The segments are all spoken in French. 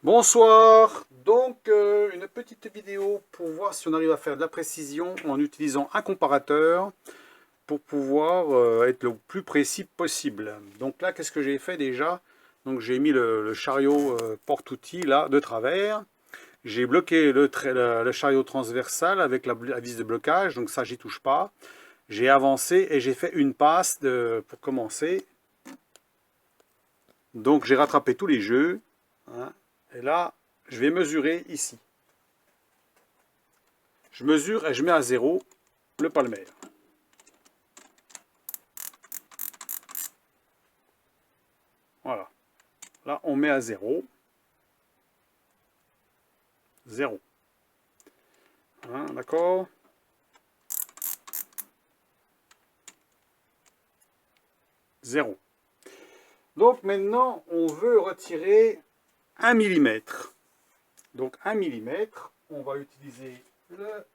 Bonsoir, donc une petite vidéo pour voir si on arrive à faire de la précision en utilisant un comparateur pour pouvoir être le plus précis possible. Donc là, qu'est-ce que j'ai fait déjà? Donc j'ai mis le chariot porte-outil là de travers. J'ai bloqué le chariot transversal avec la vis de blocage, donc ça j'y touche pas. J'ai avancé et j'ai fait une passe pour commencer. Donc j'ai rattrapé tous les jeux, hein. Et là, je vais mesurer ici. Je mesure et je mets à 0 le palmaire. Voilà. Là, on met à 0. 0. Hein, d'accord? Zéro. Donc maintenant, on veut retirer 1 mm. Donc 1 mm, on va utiliser le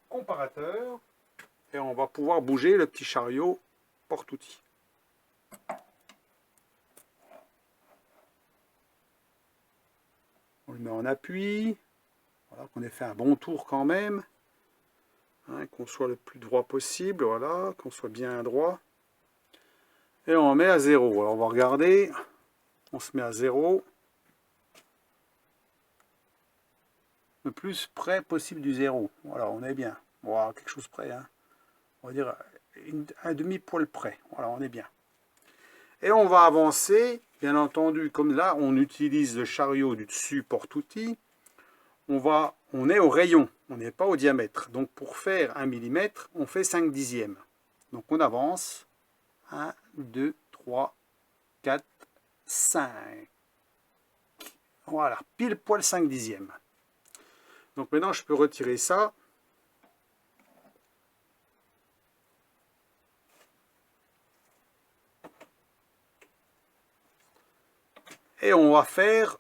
comparateur et on va pouvoir bouger le petit chariot porte-outil. On le met en appui. Voilà, qu'on ait fait un bon tour quand même. Hein, qu'on soit le plus droit possible, voilà, qu'on soit bien droit. Et on met à 0. Alors on va regarder. On se met à 0. Le plus près possible du 0. Voilà, on est bien. Voilà, quelque chose près. Hein. On va dire un demi-poil près. Voilà, on est bien. Et on va avancer. Bien entendu, comme là, on utilise le chariot du dessus porte-outil. On est au rayon. On n'est pas au diamètre. Donc pour faire 1 mm, on fait 5 dixièmes. Donc on avance. 1, 2, 3, 4, 5. Voilà, pile poil 5 dixièmes. Donc maintenant, je peux retirer ça. Et on va faire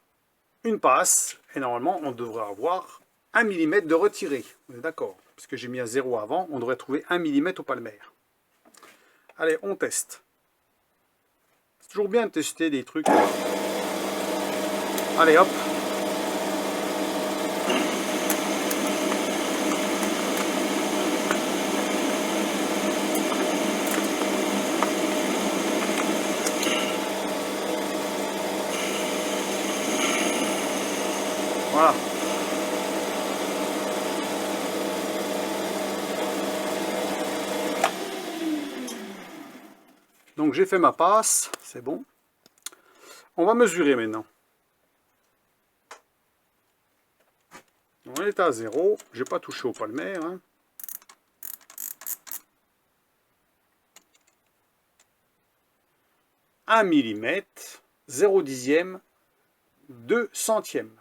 une passe. Et normalement, on devrait avoir 1 mm de retiré. On est d'accord? Parce que j'ai mis à 0 avant, on devrait trouver 1 mm au palmaire. Allez, on teste. C'est toujours bien de tester des trucs. Allez, hop. Voilà. Donc j'ai fait ma passe, c'est bon. On va mesurer maintenant. On est à 0, je n'ai pas touché au palmaire. Hein. Un millimètre, 0 dixième, 2 centièmes.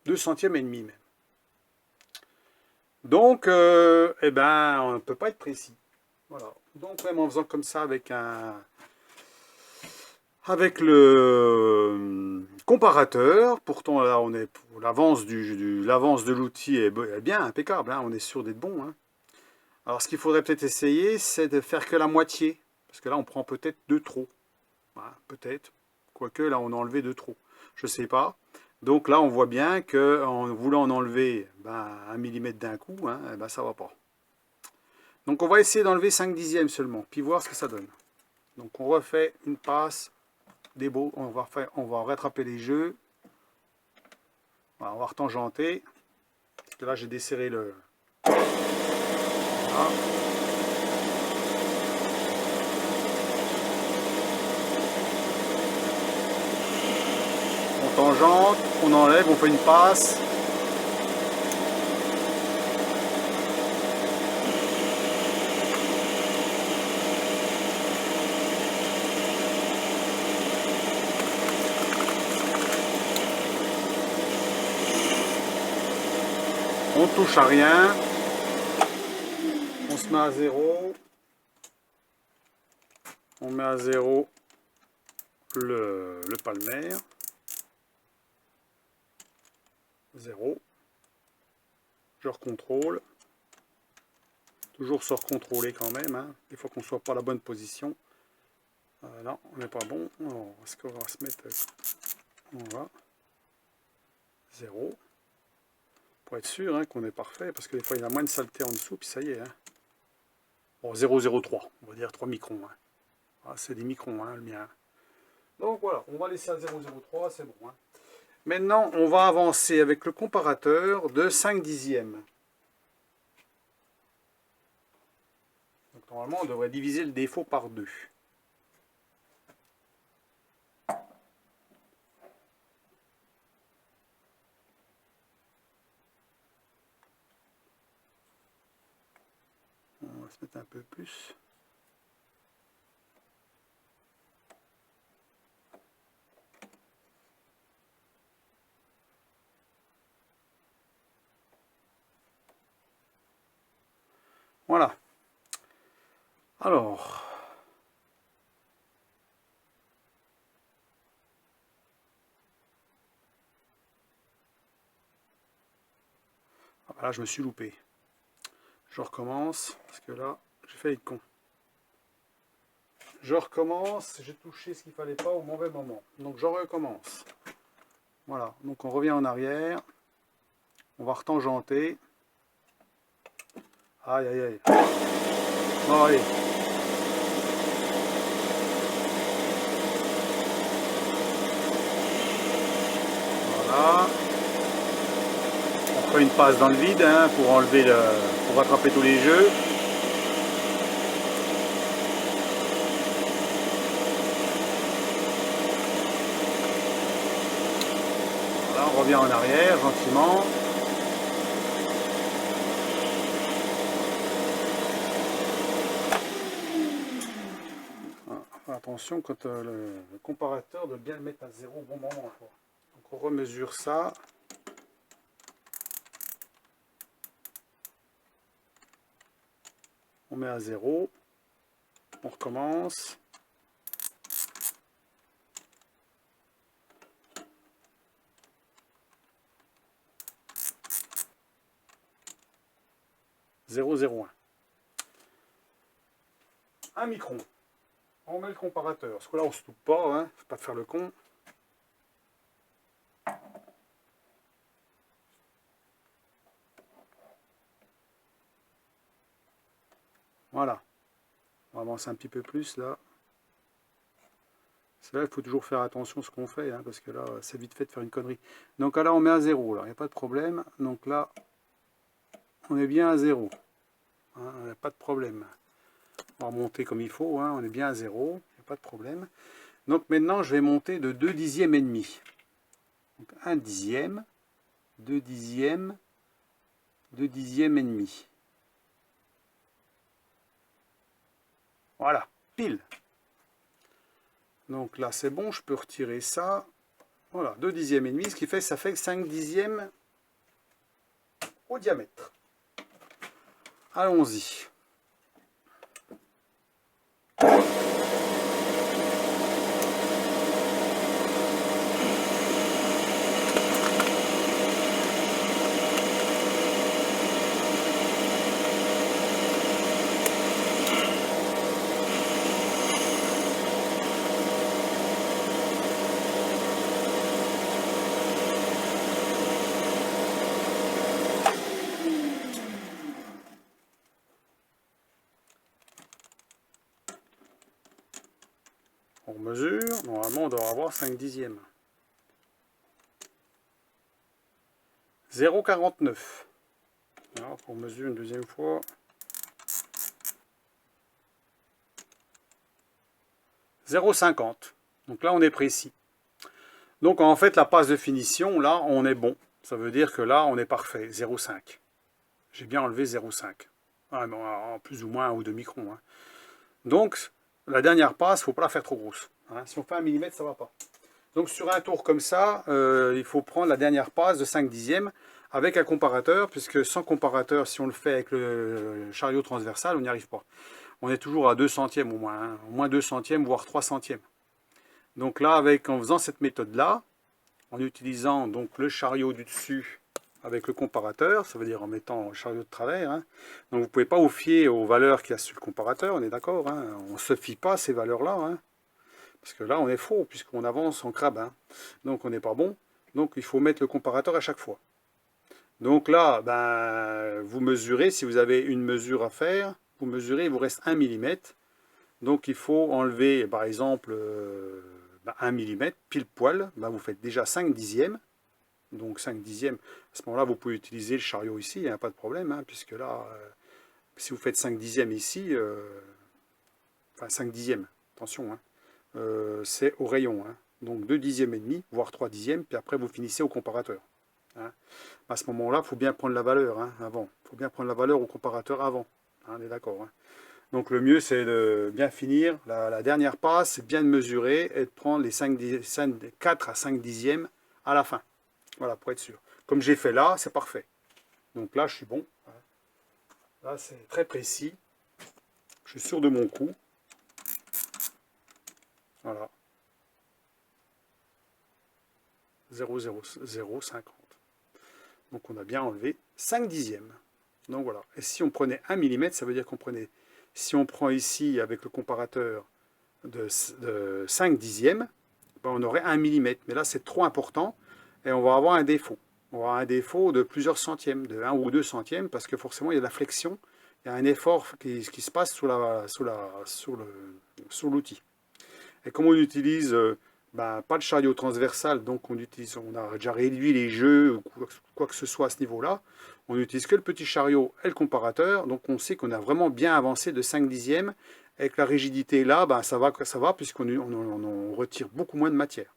2 centièmes et demi même. Donc, eh ben, on ne peut pas être précis. Voilà. Donc, même en faisant comme ça avec le comparateur, pourtant là, on est l'avance de l'outil est bien impeccable. Hein, on est sûr d'être bon. Hein. Alors, ce qu'il faudrait peut-être essayer, c'est de faire que la moitié, parce que là, on prend peut-être de trop. Voilà, peut-être. Quoique, là, on a enlevé de trop. Je ne sais pas. Donc là, on voit bien qu'en voulant en enlever 1 mm d'un coup, hein, ça ne va pas. Donc on va essayer d'enlever 5 dixièmes seulement, puis voir ce que ça donne. Donc on refait une passe, des beaux, on va rattraper les jeux. Voilà, on va retangenter. Parce que là, j'ai desserré le... Voilà. On tangente, on enlève, on fait une passe. On touche à rien. On se met à 0. On met à 0 le palmaire. 0. Je recontrôle. Toujours se recontrôler quand même. Hein. Des fois qu'on ne soit pas à la bonne position. Là, on n'est pas bon. Est-ce qu'on va se mettre... Voilà. 0. Pour être sûr hein, qu'on est parfait, parce que des fois il y a moins de saleté en dessous, puis ça y est. Hein. Bon, 0,03, on va dire 3 microns. Hein. Ah, c'est des microns, hein, le mien. Donc voilà, on va laisser à 0,03, c'est bon. Hein. Maintenant, on va avancer avec le comparateur de 5 dixièmes. Donc normalement, on devrait diviser le défaut par 2. On va se mettre un peu plus. Voilà. Alors, là je me suis loupé. Je recommence, parce que là, j'ai fait être con. Je recommence, j'ai touché ce qu'il ne fallait pas au mauvais moment. Donc je recommence. Voilà, donc on revient en arrière. On va retangenter. Aïe, aïe, aïe. Bon, allez. Voilà. On fait une passe dans le vide hein, pour enlever pour rattraper tous les jeux. Voilà, on revient en arrière gentiment. Attention quand le comparateur de bien le mettre à 0 au bon moment. Quoi. Donc on remesure ça. On met à 0. On recommence. Zéro, 0, 1. 1 micron. On met le comparateur. Parce que là on se loupe pas, hein. Faut pas faire le con. Voilà. On va avancer un petit peu plus là. C'est là il faut toujours faire attention à ce qu'on fait, hein, parce que là c'est vite fait de faire une connerie. Donc là on met à 0, il n'y a pas de problème. Donc là on est bien à 0. Hein, il n'y a pas de problème. On va monter comme il faut, hein, on est bien à 0, il n'y a pas de problème. Donc maintenant je vais monter de 2 dixièmes et demi. Donc 1 dixième, 2 dixièmes, 2 dixièmes et demi. Voilà, pile. Donc là c'est bon, je peux retirer ça. Voilà, 2 dixièmes et demi, ce qui fait ça fait 5 dixièmes au diamètre. Allons-y. On mesure, normalement on doit avoir 5 dixièmes. 0,49. Alors on mesure une deuxième fois. 0,50. Donc là on est précis. Donc en fait la passe de finition, là on est bon. Ça veut dire que là on est parfait. 0,5. J'ai bien enlevé 0,5. Ah, bon, en plus ou moins 1 ou 2 microns. Hein. Donc la dernière passe, il ne faut pas la faire trop grosse. Hein. Si on fait 1 mm, ça ne va pas. Donc sur un tour comme ça, il faut prendre la dernière passe de 5 dixièmes avec un comparateur, puisque sans comparateur, si on le fait avec le chariot transversal, on n'y arrive pas. On est toujours à 2 centièmes au moins, hein. Au moins 2 centièmes, voire 3 centièmes. Donc là, en faisant cette méthode-là, en utilisant donc le chariot du dessus avec le comparateur, ça veut dire en mettant le chariot de travers, hein. Donc vous ne pouvez pas vous fier aux valeurs qu'il y a sur le comparateur, on est d'accord, hein. On ne se fie pas à ces valeurs-là, hein. Parce que là on est faux, puisqu'on avance en crabe, hein. Donc on n'est pas bon. Donc il faut mettre le comparateur à chaque fois. Donc là, ben, vous mesurez, si vous avez une mesure à faire, vous mesurez, il vous reste 1 mm. Donc il faut enlever, par exemple, 1 mm, pile poil, ben, vous faites déjà 5 dixièmes. Donc 5 dixièmes, à ce moment-là, vous pouvez utiliser le chariot ici, il n'y a pas de problème, hein, puisque là, si vous faites 5 dixièmes ici, enfin 5 dixièmes, attention, hein, c'est au rayon, hein, donc 2 dixièmes et demi, voire 3 dixièmes, puis après vous finissez au comparateur. Hein. À ce moment-là, il faut bien prendre la valeur hein, avant, il faut bien prendre la valeur au comparateur avant, hein, on est d'accord. Hein. Donc le mieux c'est de bien finir, la dernière passe, c'est bien de mesurer et de prendre les 4 à 5 dixièmes à la fin. Voilà, pour être sûr. Comme j'ai fait là, c'est parfait. Donc là, je suis bon. Là, c'est très précis. Je suis sûr de mon coup. Voilà. 0,0050. Donc on a bien enlevé 5 dixièmes. Donc voilà. Et si on prenait 1 mm, ça veut dire qu'on prenait... Si on prend ici, avec le comparateur, de 5 dixièmes, ben on aurait 1 mm. Mais là, c'est trop important. Et on va avoir un défaut. On va avoir un défaut de plusieurs centièmes, de 1 ou 2 centièmes, parce que forcément, il y a de la flexion. Il y a un effort qui se passe sur l'outil. Et comme on utilise ben, pas de chariot transversal, donc on a déjà réduit les jeux, ou quoi que ce soit à ce niveau-là, on n'utilise que le petit chariot et le comparateur, donc on sait qu'on a vraiment bien avancé de 5 dixièmes, et que la rigidité là, ben, ça va puisqu'on retire beaucoup moins de matière.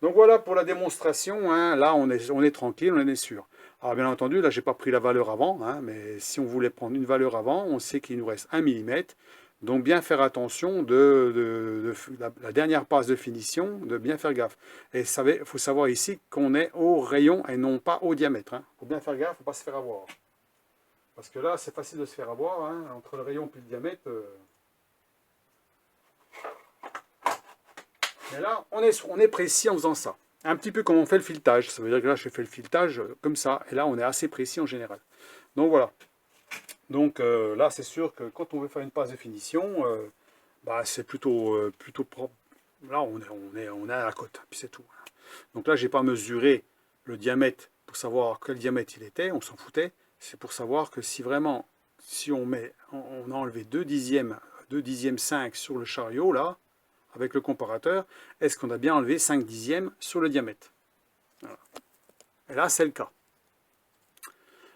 Donc voilà pour la démonstration, hein. Là on est tranquille, on en est sûr. Alors bien entendu, là j'ai pas pris la valeur avant, hein, mais si on voulait prendre une valeur avant, on sait qu'il nous reste 1 mm. Donc bien faire attention de la dernière passe de finition, de bien faire gaffe. Et il faut savoir ici qu'on est au rayon et non pas au diamètre. Il faut bien faire gaffe, il ne faut pas se faire avoir. Parce que là c'est facile de se faire avoir, hein, entre le rayon et le diamètre. Mais là, on est précis en faisant ça. Un petit peu comme on fait le filetage. Ça veut dire que là, je fais le filetage comme ça. Et là, on est assez précis en général. Donc voilà. Donc là, c'est sûr que quand on veut faire une passe de finition, bah, c'est plutôt propre. Là, on est à la cote. Puis c'est tout. Donc là, je n'ai pas mesuré le diamètre pour savoir quel diamètre il était. On s'en foutait. C'est pour savoir que si vraiment, si on a enlevé 2 dixièmes 5 sur le chariot, là, avec le comparateur, est-ce qu'on a bien enlevé 5 dixièmes sur le diamètre? Voilà. Et là, c'est le cas.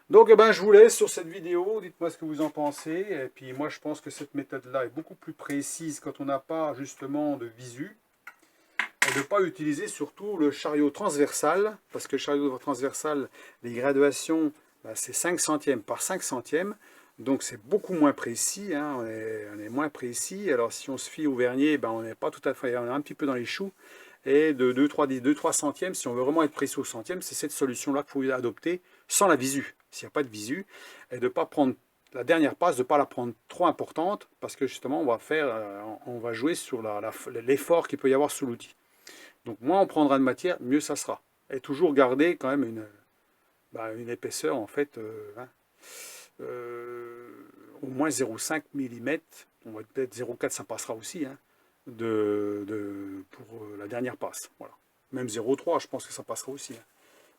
Donc, eh ben, je vous laisse sur cette vidéo. Dites-moi ce que vous en pensez. Et puis, moi, je pense que cette méthode-là est beaucoup plus précise quand on n'a pas, justement, de visu. Et de ne pas utiliser, surtout, le chariot transversal. Parce que le chariot transversal, les graduations, ben, c'est 5 centièmes par 5 centièmes. Donc c'est beaucoup moins précis, hein, on est moins précis. Alors si on se fie au vernier, ben, on n'est pas tout à fait, on est un petit peu dans les choux. Et de 2-3 centièmes, si on veut vraiment être précis au centième, c'est cette solution-là qu'il faut adopter sans la visu, s'il n'y a pas de visu. Et de ne pas prendre la dernière passe, de ne pas la prendre trop importante, parce que justement on va jouer sur l'effort qu'il peut y avoir sous l'outil. Donc moins on prendra de matière, mieux ça sera. Et toujours garder quand même une épaisseur en fait... au moins 0,5 mm, on va peut-être 0,4 ça passera aussi, hein, pour la dernière passe. Voilà. Même 0,3 je pense que ça passera aussi. Hein.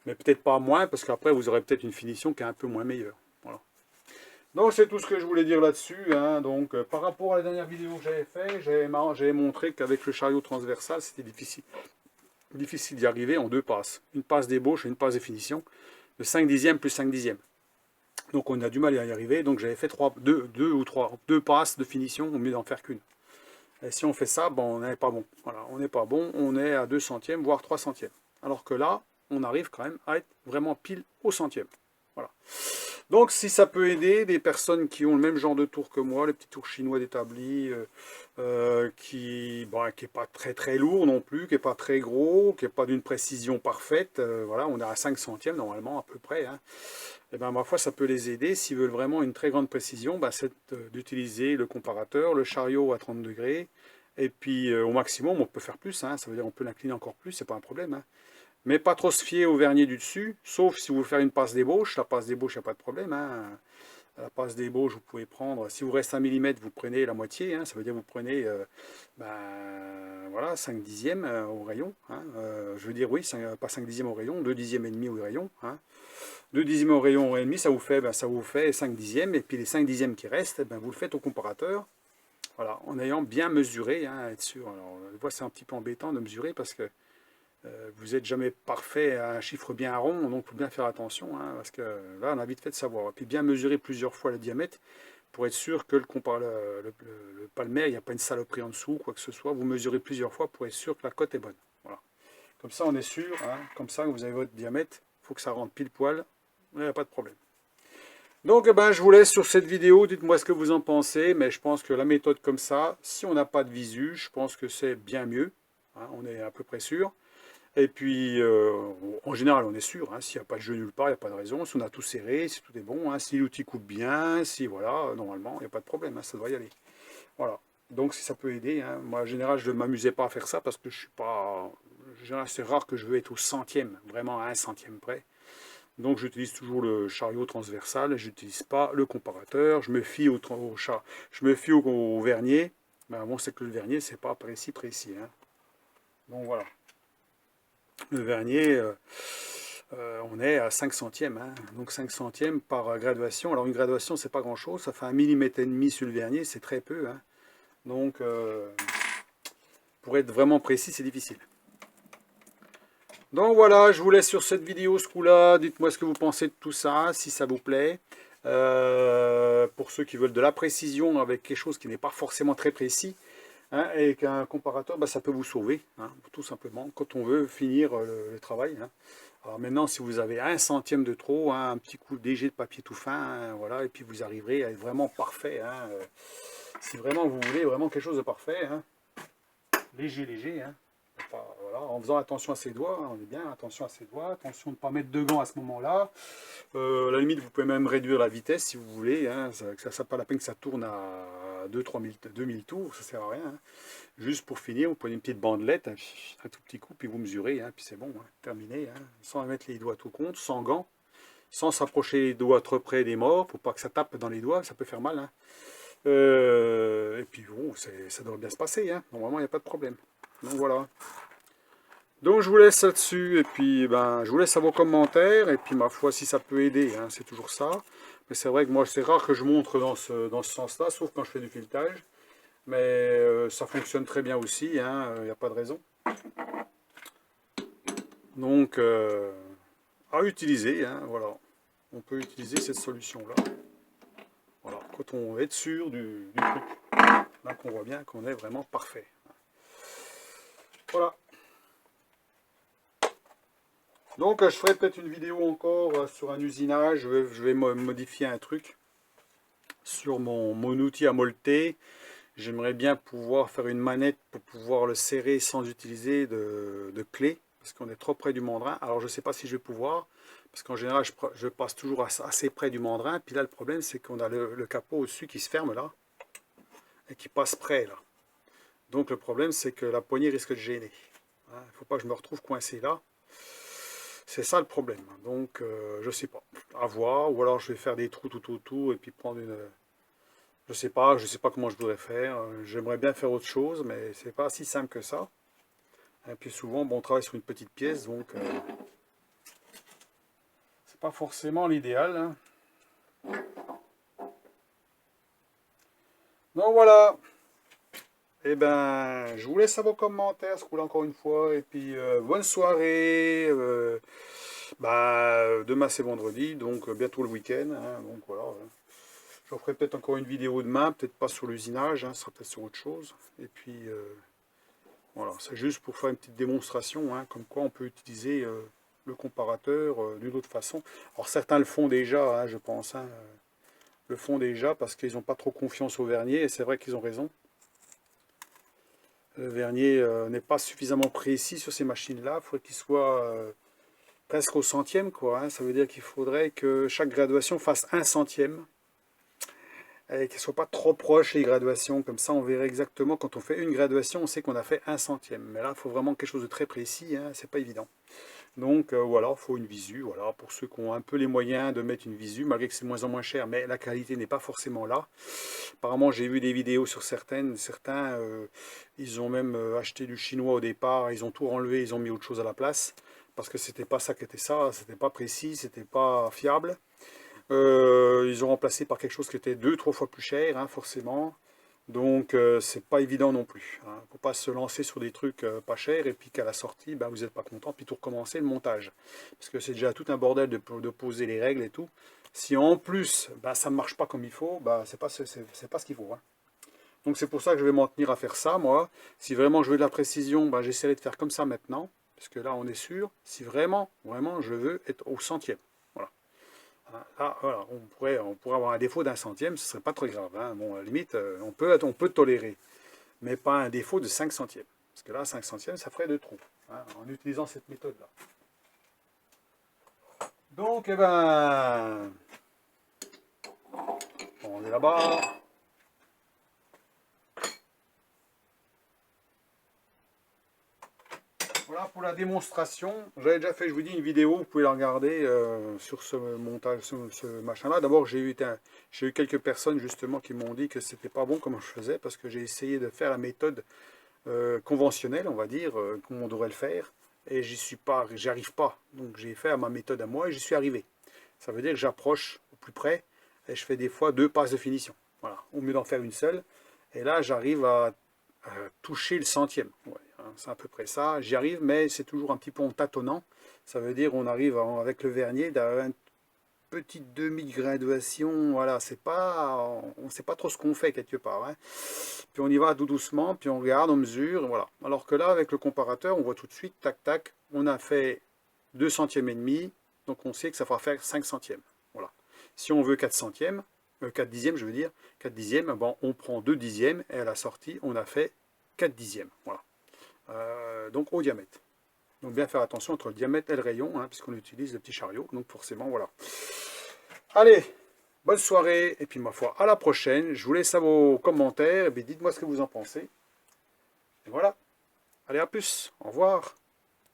Mais peut-être pas moins, parce qu'après vous aurez peut-être une finition qui est un peu moins meilleure. Voilà. Donc c'est tout ce que je voulais dire là-dessus. Hein. Donc par rapport à la dernière vidéo que j'avais fait, j'avais montré qu'avec le chariot transversal, c'était difficile d'y arriver en 2 passes. Une passe d'ébauche et une passe de finition, de 5 dixièmes plus 5 dixièmes. Donc on a du mal à y arriver, donc j'avais fait 2 passes de finition au mieux d'en faire qu'une. Et si on fait ça, bon, on n'est pas bon. Voilà, on n'est pas bon, on est à 2 centièmes, voire 3 centièmes. Alors que là, on arrive quand même à être vraiment pile au centième. Voilà. Donc si ça peut aider des personnes qui ont le même genre de tour que moi, les petits tours chinois d'établi, qui n'est pas très très lourd non plus, qui n'est pas très gros, qui n'est pas d'une précision parfaite, voilà, on est à 5 centièmes normalement à peu près, hein. Et ben, ma foi, ça peut les aider. S'ils veulent vraiment une très grande précision, ben, c'est d'utiliser le comparateur, le chariot à 30 degrés, et puis au maximum, on peut faire plus, hein, ça veut dire on peut l'incliner encore plus, c'est pas un problème. Hein. Mais pas trop se fier au vernier du dessus, sauf si vous voulez faire une passe d'ébauche. La passe d'ébauche, il n'y a pas de problème. Hein. À la passe d'ébauche, vous pouvez prendre, si vous reste 1 mm, vous prenez la moitié, hein, ça veut dire vous prenez voilà, 5 dixièmes au rayon. Hein, je veux dire, oui, pas 5 dixièmes au rayon, 2 dixièmes et demi au rayon. Hein. 2 dixièmes au rayon et demi, ça vous fait 5 dixièmes, et puis les 5 dixièmes qui restent, vous le faites au comparateur. Voilà, en ayant bien mesuré, hein, être sûr. Alors, des fois, c'est un petit peu embêtant de mesurer parce que vous n'êtes jamais parfait à un chiffre bien rond, donc il faut bien faire attention, hein, parce que là, on a vite fait de savoir. Et puis bien mesurer plusieurs fois le diamètre pour être sûr que le palmaire, il n'y a pas une saloperie en dessous, quoi que ce soit. Vous mesurez plusieurs fois pour être sûr que la cote est bonne. Voilà. Comme ça, on est sûr, hein, comme ça, vous avez votre diamètre, il faut que ça rentre pile poil, il n'y a pas de problème. Donc, je vous laisse sur cette vidéo, dites-moi ce que vous en pensez, mais je pense que la méthode comme ça, si on n'a pas de visu, je pense que c'est bien mieux, hein, on est à peu près sûr. Et puis, en général, on est sûr, hein, s'il n'y a pas de jeu nulle part, il n'y a pas de raison. Si on a tout serré, si tout est bon, hein, si l'outil coupe bien, si voilà, normalement, il n'y a pas de problème, hein, ça devrait y aller. Voilà. Donc, si ça peut aider, hein, moi, en général, je ne m'amusais pas à faire ça parce que je suis pas. En général, c'est rare que je veux être au centième, vraiment à 1 centième près. Donc, j'utilise toujours le chariot transversal, je n'utilise pas le comparateur, je me fie au vernier. Ben, bon, c'est que le vernier, c'est pas précis, hein. Donc, voilà. Le vernier, on est à 5 centièmes, hein. Donc 5 centièmes par graduation. Alors une graduation, c'est pas grand-chose, ça fait 1,5 mm sur le vernier, c'est très peu, hein. Donc pour être vraiment précis, c'est difficile. Donc voilà, je vous laisse sur cette vidéo ce coup-là. Dites-moi ce que vous pensez de tout ça, si ça vous plaît. Pour ceux qui veulent de la précision avec quelque chose qui n'est pas forcément très précis, hein, et qu'un comparateur, ça peut vous sauver, hein, tout simplement, quand on veut finir le travail. Hein. Alors maintenant, si vous avez 1 centième de trop, hein, un petit coup léger de papier tout fin, hein, voilà, et puis vous arriverez à être vraiment parfait. Hein, si vraiment vous voulez vraiment quelque chose de parfait, hein, léger, hein, voilà, en faisant attention à ses doigts, hein, on est bien, attention à ses doigts, attention de ne pas mettre de gants à ce moment-là. À la limite, vous pouvez même réduire la vitesse si vous voulez, hein, ça n'a pas la peine que ça tourne à 2000 tours, ça sert à rien. Hein. Juste pour finir, vous prenez une petite bandelette, un tout petit coup, puis vous mesurez, hein, puis c'est bon, hein, terminé, hein, sans mettre les doigts tout compte, sans gants, sans s'approcher les doigts trop près des morts, pour pas que ça tape dans les doigts, ça peut faire mal. Hein. Et puis bon, ça devrait bien se passer, hein, normalement il n'y a pas de problème. Donc voilà. Donc je vous laisse là-dessus, et puis je vous laisse à vos commentaires, et puis ma foi, si ça peut aider, hein, c'est toujours ça. Mais c'est vrai que moi, c'est rare que je montre dans ce sens-là, sauf quand je fais du filetage. Mais ça fonctionne très bien aussi, il n'y a pas de raison. Donc, à utiliser, hein, voilà. On peut utiliser cette solution-là. Voilà, quand on est sûr du truc. Là qu'on voit bien qu'on est vraiment parfait. Voilà. Donc, je ferai peut-être une vidéo encore sur un usinage. Je vais modifier un truc sur mon outil à molleter. J'aimerais bien pouvoir faire une manette pour pouvoir le serrer sans utiliser de clé, parce qu'on est trop près du mandrin. Alors je ne sais pas si je vais pouvoir, parce qu'en général je passe toujours assez près du mandrin. Puis là le problème c'est qu'on a le capot au-dessus qui se ferme là, et qui passe près là. Donc le problème c'est que la poignée risque de gêner. Il ne faut pas que je me retrouve coincé là. C'est ça le problème. Donc je ne sais pas. À voir, ou alors je vais faire des trous tout autour et puis prendre une... Je sais pas comment je voudrais faire. J'aimerais bien faire autre chose, mais c'est pas si simple que ça. Et puis souvent, on travaille sur une petite pièce, donc c'est pas forcément l'idéal. Hein. Donc voilà. Et je vous laisse à vos commentaires, ce coup-là encore une fois. Et puis bonne soirée. Demain c'est vendredi, donc bientôt le week-end. Hein, donc voilà. Je ferai peut-être encore une vidéo demain, peut-être pas sur l'usinage, hein, ce sera peut-être sur autre chose. Et puis, voilà, c'est juste pour faire une petite démonstration, hein, comme quoi on peut utiliser le comparateur d'une autre façon. Alors certains le font déjà, hein, je pense, hein, le font déjà parce qu'ils n'ont pas trop confiance au vernier, et c'est vrai qu'ils ont raison. Le vernier n'est pas suffisamment précis sur ces machines-là, il faudrait qu'il soit presque au centième, quoi. Hein. Ça veut dire qu'il faudrait que chaque graduation fasse 1 centième. Et qu'elle ne soit pas trop proche les graduations, comme ça on verrait exactement, quand on fait une graduation, on sait qu'on a fait 1 centième. Mais là, il faut vraiment quelque chose de très précis, hein, c'est pas évident. Donc voilà, il faut une visu, voilà, pour ceux qui ont un peu les moyens de mettre une visu, malgré que c'est de moins en moins cher, mais la qualité n'est pas forcément là. Apparemment, j'ai vu des vidéos sur certains, ils ont même acheté du chinois au départ, ils ont tout enlevé, ils ont mis autre chose à la place, parce que c'était pas ça qui était ça, c'était pas précis, c'était pas fiable. Ils ont remplacé par quelque chose qui était 2 3 fois plus cher, hein, forcément. Donc c'est pas évident non plus. Hein. Faut pas se lancer sur des trucs pas chers et puis qu'à la sortie, ben, vous n'êtes pas content, puis tout recommencer le montage. Parce que c'est déjà tout un bordel de poser les règles et tout. Si en plus ben, ça ne marche pas comme il faut, ben, c'est pas ce qu'il faut. Hein. Donc c'est pour ça que je vais m'en tenir à faire ça, moi. Si vraiment je veux de la précision, ben, j'essaierai de faire comme ça maintenant. Parce que là on est sûr, si vraiment, vraiment je veux être au centième. Voilà. Là, voilà, on pourrait avoir un défaut d'un centième, ce ne serait pas très grave. Hein. Bon, à la limite, on peut tolérer, mais pas un défaut de 5 centièmes. Parce que là, 5 centièmes, ça ferait de trop, hein, en utilisant cette méthode-là. Donc, eh ben, on est là-bas. Voilà pour la démonstration. J'avais déjà fait, je vous dis, une vidéo, vous pouvez la regarder sur ce montage, ce machin-là. D'abord, j'ai eu quelques personnes justement qui m'ont dit que c'était pas bon comme je faisais, parce que j'ai essayé de faire la méthode conventionnelle, on va dire, comme on devrait le faire, et j'y arrive pas. Donc j'ai fait à ma méthode à moi et j'y suis arrivé. Ça veut dire que j'approche au plus près et je fais des fois 2 passes de finition. Voilà, au mieux d'en faire une seule. Et là, j'arrive à toucher le centième. Ouais, hein, c'est à peu près ça. J'y arrive, mais c'est toujours un petit peu en tâtonnant. Ça veut dire on arrive avec le vernier d'avoir une petite demi-graduation. Voilà, on ne sait pas trop ce qu'on fait quelque part. Hein. Puis on y va tout doucement, puis on regarde, on mesure, voilà. Alors que là, avec le comparateur, on voit tout de suite, tac, tac, on a fait 2 centièmes et demi, donc on sait que ça va faire 5 centièmes. Voilà. Si on veut 4 centièmes, 4 dixièmes, je veux dire, 4 dixièmes, bon, on prend 2 dixièmes, et à la sortie, on a fait 4 dixièmes. Voilà. Donc au diamètre. Donc bien faire attention entre le diamètre et le rayon, hein, puisqu'on utilise le petit chariot, donc forcément, voilà. Allez, bonne soirée, et puis ma foi, à la prochaine. Je vous laisse à vos commentaires, et puis dites-moi ce que vous en pensez. Et voilà. Allez, à plus. Au revoir.